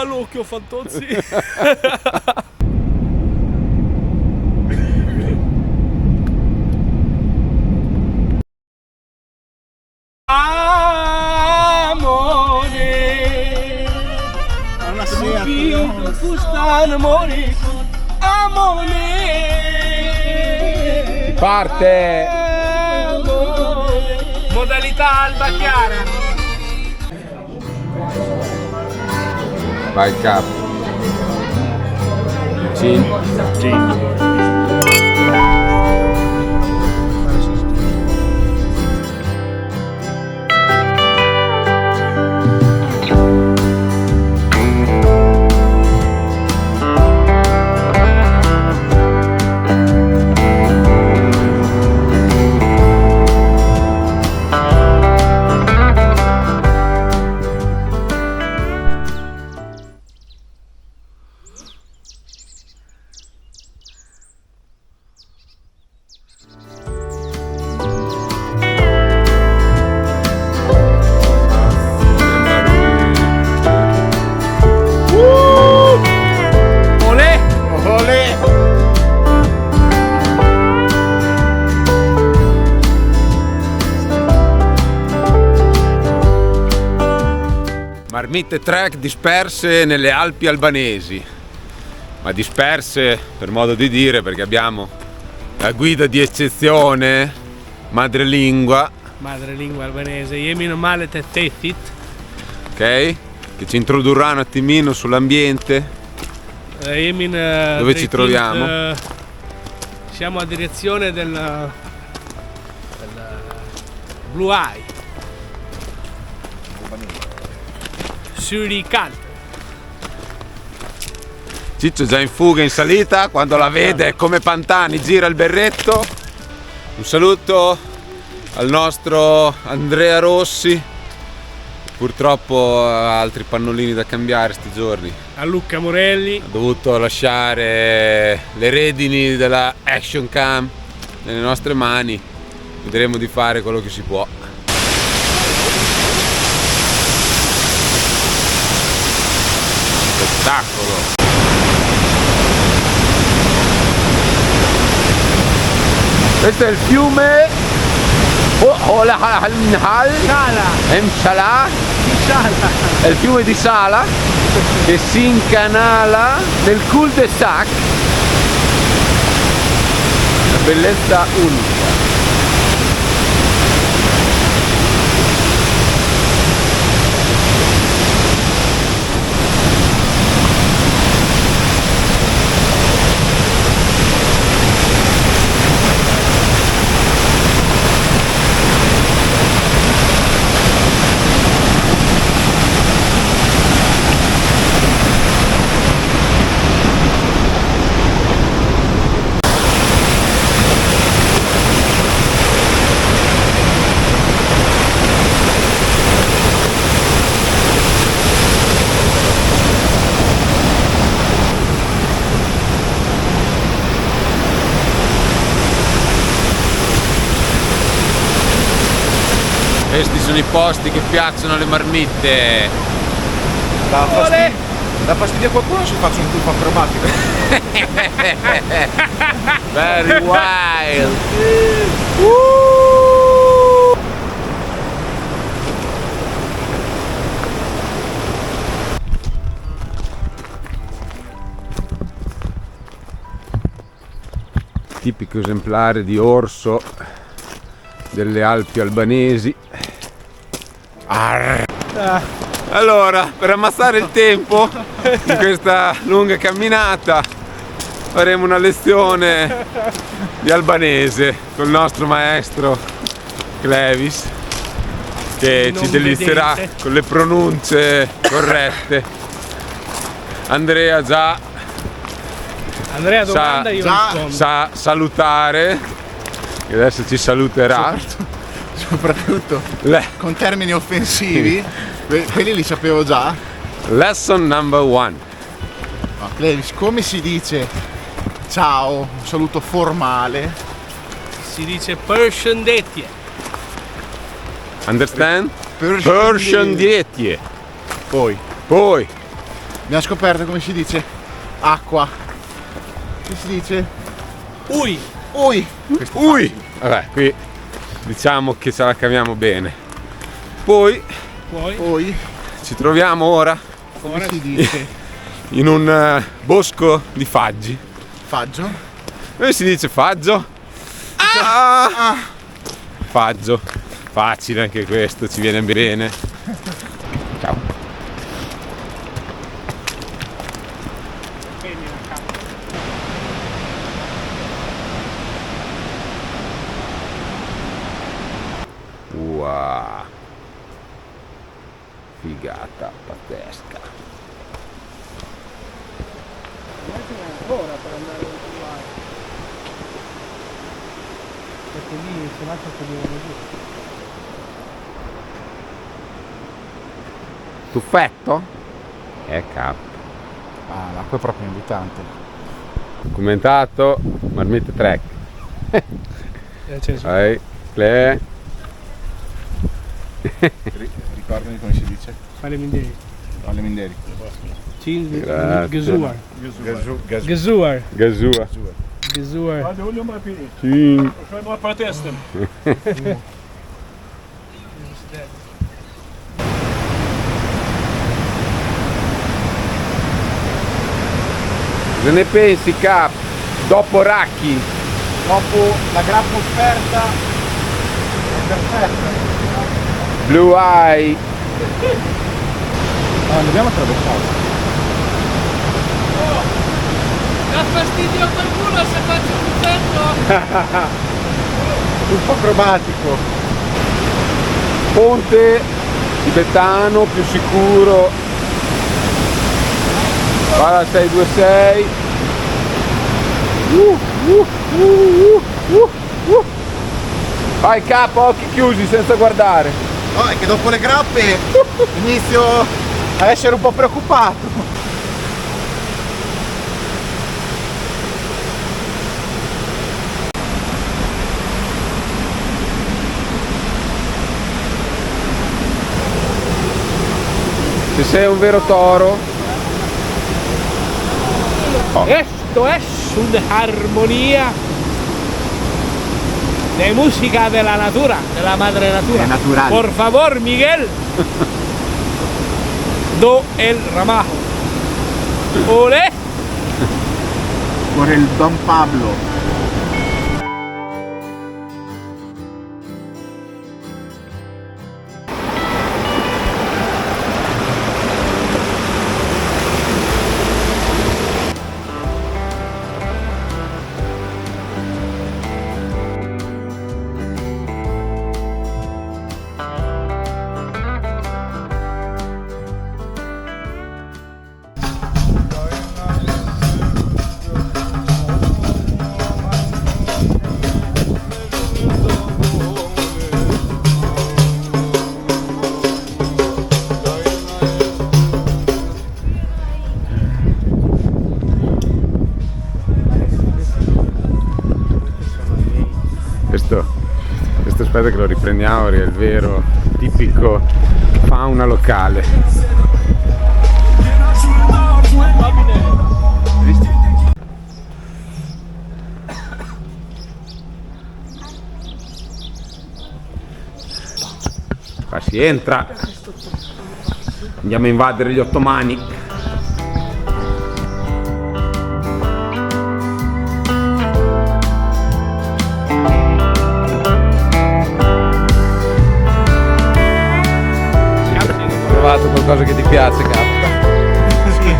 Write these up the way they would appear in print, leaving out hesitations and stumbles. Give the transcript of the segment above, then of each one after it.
l'occhio Fantozzi. Amore, amore, amore. Parte! Modalità alba chiara. Vai capo. Sì. Marmitte trek disperse nelle Alpi albanesi, ma disperse per modo di dire perché abbiamo la guida di eccezione, madrelingua albanese, Yemin Malet e Tethit, ok? Che ci introdurrà un attimino sull'ambiente. Dove ci troviamo? Siamo a direzione del Blue Eye. Suricante. Ciccio è già in fuga in salita, quando la vede è come Pantani, gira il berretto. Un saluto al nostro Andrea Rossi, purtroppo ha altri pannolini da cambiare sti giorni. A Luca Morelli. Ha dovuto lasciare le redini della Action Cam nelle nostre mani, vedremo di fare quello che si può. Spettacolo! Questo è il fiume è il fiume di Sala che si incanala nel cul-de-sac. Una bellezza unica. Questi sono i posti che piacciono alle marmitte. Da fastidio a qualcuno se faccio un tuffo acrobatico. Very wild. Tipico esemplare di orso delle Alpi albanesi. Allora, per ammazzare il tempo in questa lunga camminata faremo una lezione di albanese col nostro maestro Clevis, che ci delizierà con le pronunce corrette. Andrea domanda, io rispondo. sa salutare, che adesso ci saluterà. Soprattutto con termini offensivi, quelli li sapevo già. Lesson number 1. Clevis, come si dice ciao, un saluto formale? Si dice Persian Detje. Understand? Persian Detje. Poi Abbiamo scoperto come si dice acqua. Che si dice? Ui. Ui. Ui! Vabbè, qui diciamo che ce la caviamo bene. Poi Poi ci troviamo ora come si dice? in un bosco di faggi. Faggio. Come si dice faggio? Faggio. Facile anche questo, ci viene bene. Ciao. Wow. Figata pazzesca. Ancora per andare oltre mare. Perché lì se l'acqua cadeva giù. Tuffetto? Cap. Ah, l'acqua è proprio invitante. Commentato Marmite Trek. Acceso. Vai, Cle. Ricordami come si dice? Fare minderi. Alle Minderi. Grazie. Gesuar. Gazu. Gesuar. Gazua. Gesuar. Cin. Cosa ne pensi, Cap? Dopo Racchi? Dopo la grappa offerta è perfetta. Blue Eye. Non dobbiamo attraversare. Dà fastidio a qualcuno se faccio un pezzo? Un po' acrobatico. Ponte tibetano più sicuro. Va al 626. Vai Cap, occhi chiusi senza guardare. No, è che dopo le grappe inizio a essere un po' preoccupato. Se sei un vero toro. Esto es una armonía de música de la natura, de la madre natura. Es natural. Por favor, Miguel. Do el ramajo. Olé. Por el Don Pablo. Questo aspetta che lo riprendiamo perché è il vero tipico fauna locale. Qua si entra, andiamo a invadere gli ottomani. Trovato qualcosa che ti piace, Cap? Sì.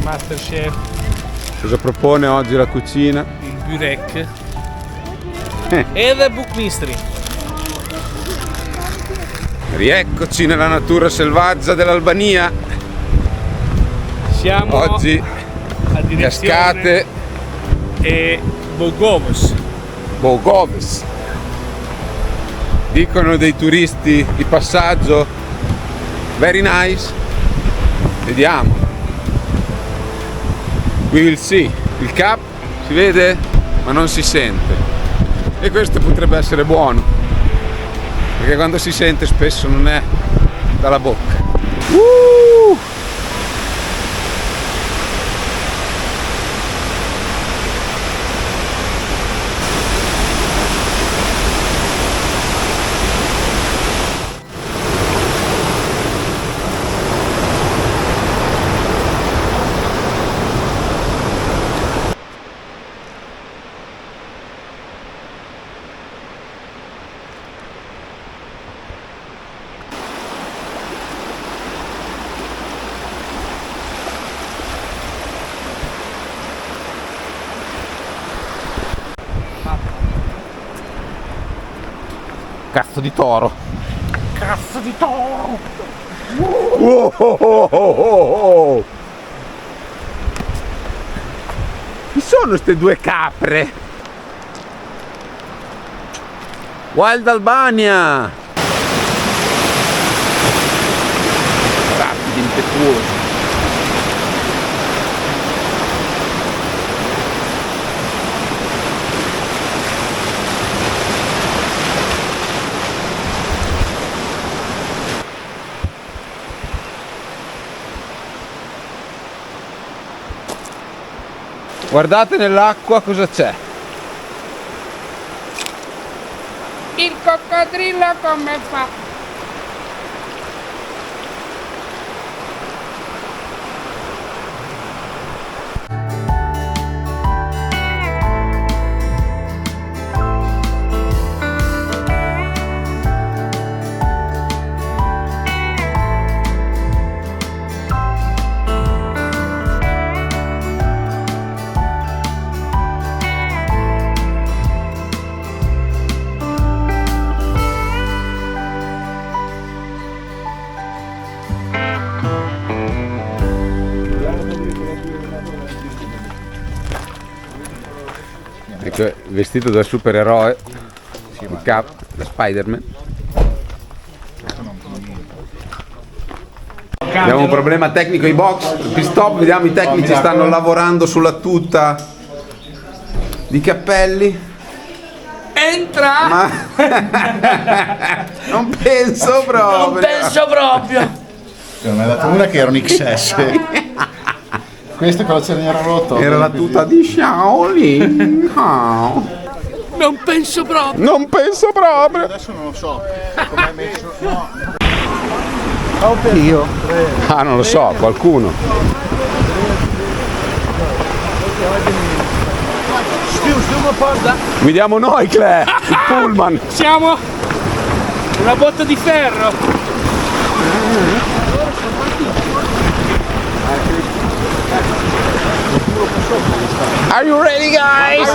Masterchef, Cosa propone oggi la cucina? il burek e the book mystery. Rieccoci nella natura selvaggia dell'Albania. Siamo Oggi a direzione cascate e Bogovos. Bogoves. Dicono dei turisti di passaggio. Very nice. Vediamo. We will see. Il cap si vede ma non si sente. E questo potrebbe essere buono. Perché quando si sente spesso non è dalla bocca. Cazzo di toro. Cazzo di toro! Chi sono queste due capre? Wild Albania! Rapidi, impetuosi. Guardate nell'acqua cosa c'è. Il coccodrillo come fa? Ecco, vestito da supereroe, il cap, da Spider-Man. Abbiamo un problema tecnico ai box, pit stop, vediamo i tecnici stanno lavorando sulla tuta di Cappelli. Entra! Ma non penso proprio. Non penso proprio! Ne hai dato una che era un XS. Questo cosa ce n'era rotto? Era la tuta di Shaolin. Oh. Non penso proprio! Non penso proprio. Adesso non lo so. Come hai messo? No. Io? Ah, non lo so, qualcuno. Guidiamo noi, Cle, il pullman. Siamo una botta di ferro! Are you ready, guys?